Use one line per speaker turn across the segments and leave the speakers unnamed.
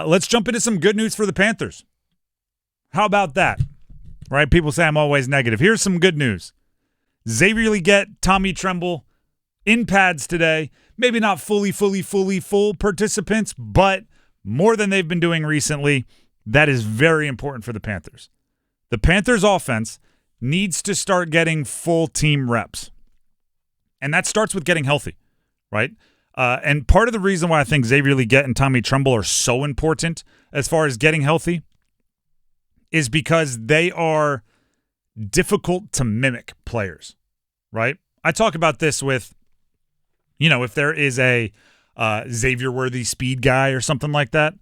Let's jump into some good news for the Panthers. How about that? Right? People say I'm always negative. Here's some good news. Xavier Legette, Tommy Tremble, in pads today. Maybe not fully full participants, but more than they've been doing recently. That is very important for the Panthers. The Panthers offense needs to start getting full team reps. And that starts with getting healthy, right? And part of the reason why I think Xavier Legette and Tommy Tremble are so important as far as getting healthy is because they are difficult to mimic players, right? I talk about this with, if there is a Xavier-worthy speed guy or something like that,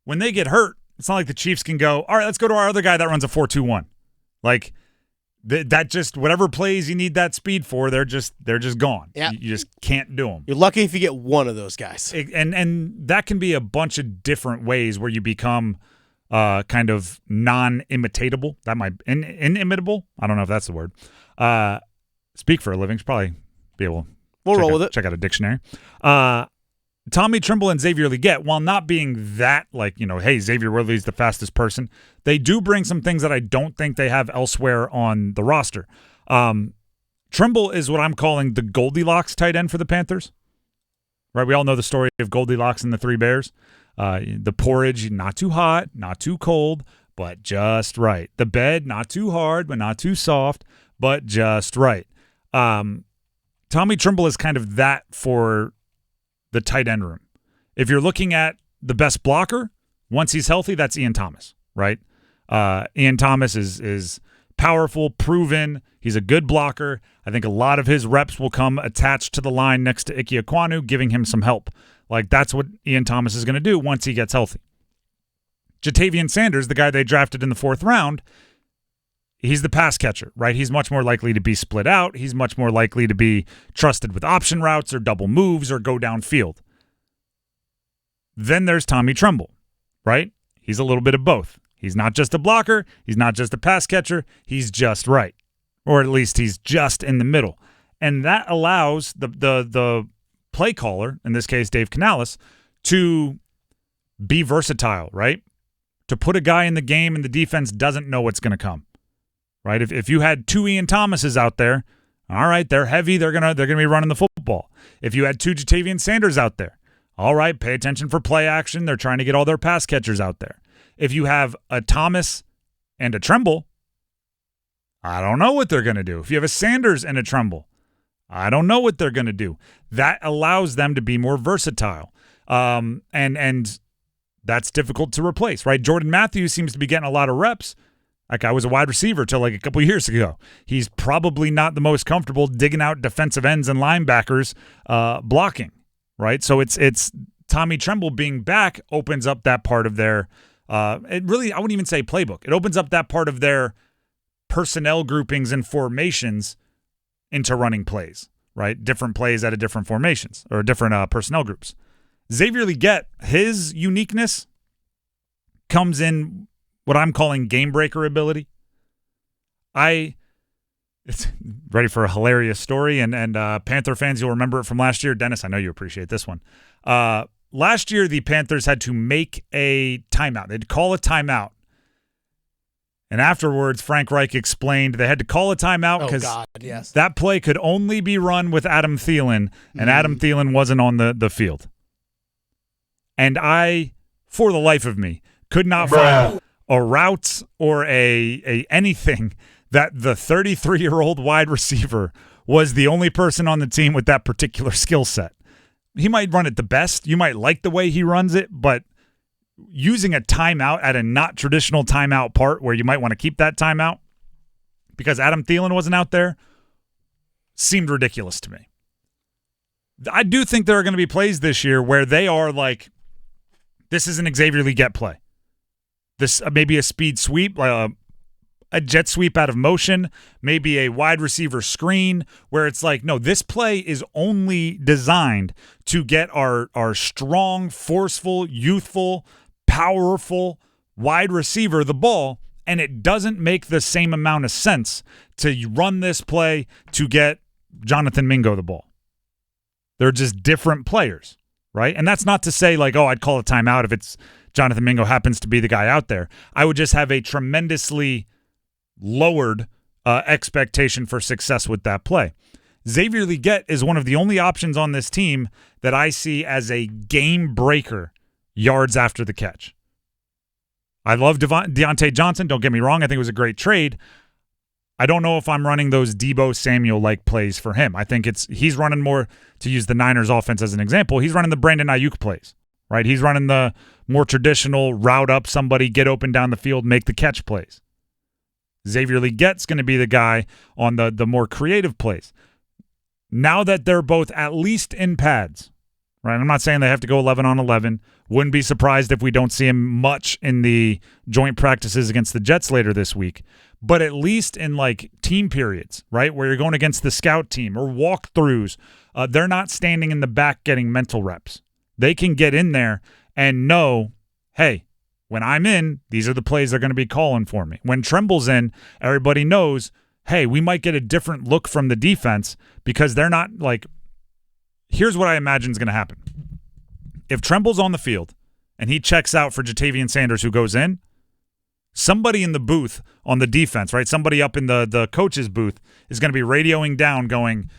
when they get hurt, it's not like the Chiefs can go, all right, let's go to our other guy that runs a 4.21. Like, that just, whatever plays you need that speed for, they're just gone.
Yep.
You just can't do them.
You're lucky if you get one of those guys.
And that can be a bunch of different ways where you become kind of non-imitatable. That might inimitable. I don't know if that's the word. Speak for a living. Should probably be able.
We'll roll with it.
Check out a dictionary. Tommy Tremble and Xavier Legette, while not being that hey, Xavier Worthy's the fastest person, they do bring some things that I don't think they have elsewhere on the roster. Tremble is what I'm calling the Goldilocks tight end for the Panthers. Right? We all know the story of Goldilocks and the Three Bears. The porridge, not too hot, not too cold, but just right. The bed, not too hard, but not too soft, but just right. Tommy Tremble is kind of that for the tight end room. If you're looking at the best blocker, once he's healthy, that's Ian Thomas, right? Ian Thomas is powerful, proven. He's a good blocker. I think a lot of his reps will come attached to the line next to Ike Ekwonu, giving him some help. Like, that's what Ian Thomas is going to do once he gets healthy. Jadeveon Sanders, the guy they drafted in the 4th round, he's the pass catcher, right? He's much more likely to be split out. He's much more likely to be trusted with option routes or double moves or go downfield. Then there's Tommy Tremble, right? He's a little bit of both. He's not just a blocker. He's not just a pass catcher. He's just right. Or at least he's just in the middle. And that allows the play caller, in this case Dave Canales, to be versatile, right? To put a guy in the game and the defense doesn't know what's going to come. Right? If you had 2 Ian Thomases out there, all right, they're heavy, they're gonna be running the football. If you had 2 Jadeveon Sanders out there, all right, pay attention for play action. They're trying to get all their pass catchers out there. If you have a Thomas and a Tremble, I don't know what they're gonna do. If you have a Sanders and a Tremble, I don't know what they're gonna do. That allows them to be more versatile. And that's difficult to replace, right? Jordan Matthews seems to be getting a lot of reps. That guy was a wide receiver till like a couple years ago. He's probably not the most comfortable digging out defensive ends and linebackers blocking, right? So it's Tommy Tremble being back opens up that part of their it really, I wouldn't even say playbook. It opens up that part of their personnel groupings and formations into running plays, right? Different plays out of different formations or different personnel groups. Xavier Legette, his uniqueness comes in what I'm calling game breaker ability. It's ready for a hilarious story, and Panther fans, you'll remember it from last year. Dennis, I know you appreciate this one. Last year, the Panthers had to make a timeout. They had to call a timeout. And afterwards, Frank Reich explained they had to call a timeout because that play could only be run with Adam Thielen, and Adam Thielen wasn't on the field. And I, for the life of me, could not find a route or a anything that the 33-year-old wide receiver was the only person on the team with that particular skill set. He might run it the best. You might like the way he runs it, but using a timeout at a not traditional timeout part where you might want to keep that timeout because Adam Thielen wasn't out there seemed ridiculous to me. I do think there are going to be plays this year where they are like, this is an Xavier Legette play. This maybe a speed sweep, a jet sweep out of motion, maybe a wide receiver screen where it's like, no, this play is only designed to get our strong, forceful, youthful, powerful wide receiver the ball, and it doesn't make the same amount of sense to run this play to get Jonathon Mingo the ball. They're just different players, right? And that's not to say like, oh, I'd call a timeout if it's Jonathon Mingo happens to be the guy out there. I would just have a tremendously lowered expectation for success with that play. Xavier Legette is one of the only options on this team that I see as a game breaker yards after the catch. I love Deontay Johnson. Don't get me wrong. I think it was a great trade. I don't know if I'm running those Deebo Samuel-like plays for him. I think he's running more, to use the Niners offense as an example, he's running the Brandon Ayuk plays, right? He's running the more traditional route up somebody, get open down the field, make the catch plays. Xavier Legette's going to be the guy on the more creative plays. Now that they're both at least in pads, right? I'm not saying they have to go 11 on 11. Wouldn't be surprised if we don't see him much in the joint practices against the Jets later this week. But at least in like team periods, right, where you're going against the scout team or walkthroughs, they're not standing in the back getting mental reps. They can get in there and know, hey, when I'm in, these are the plays they're going to be calling for me. When Tremble's in, everybody knows, hey, we might get a different look from the defense because they're not like – here's what I imagine is going to happen. If Tremble's on the field and he checks out for Jadeveon Sanders who goes in, somebody in the booth on the defense, right, somebody up in the coach's booth is going to be radioing down going,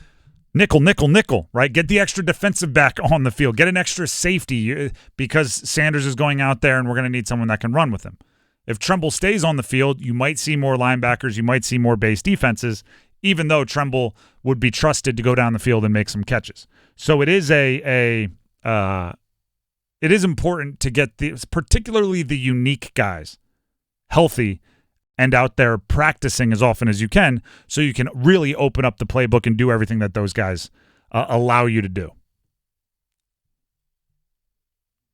nickel, nickel, nickel, right? Get the extra defensive back on the field. Get an extra safety because Sanders is going out there and we're going to need someone that can run with him. If Tremble stays on the field, you might see more linebackers, you might see more base defenses, even though Tremble would be trusted to go down the field and make some catches. So it is it is important to get particularly the unique guys healthy and out there practicing as often as you can so you can really open up the playbook and do everything that those guys allow you to do.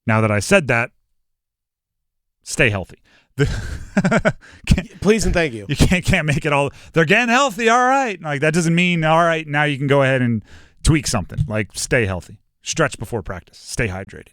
Now that I said that, stay healthy.
Please and thank you.
You can't make it all. They're getting healthy, all right. Like that doesn't mean all right. Now you can go ahead and tweak something. Like stay healthy, stretch before practice, stay hydrated.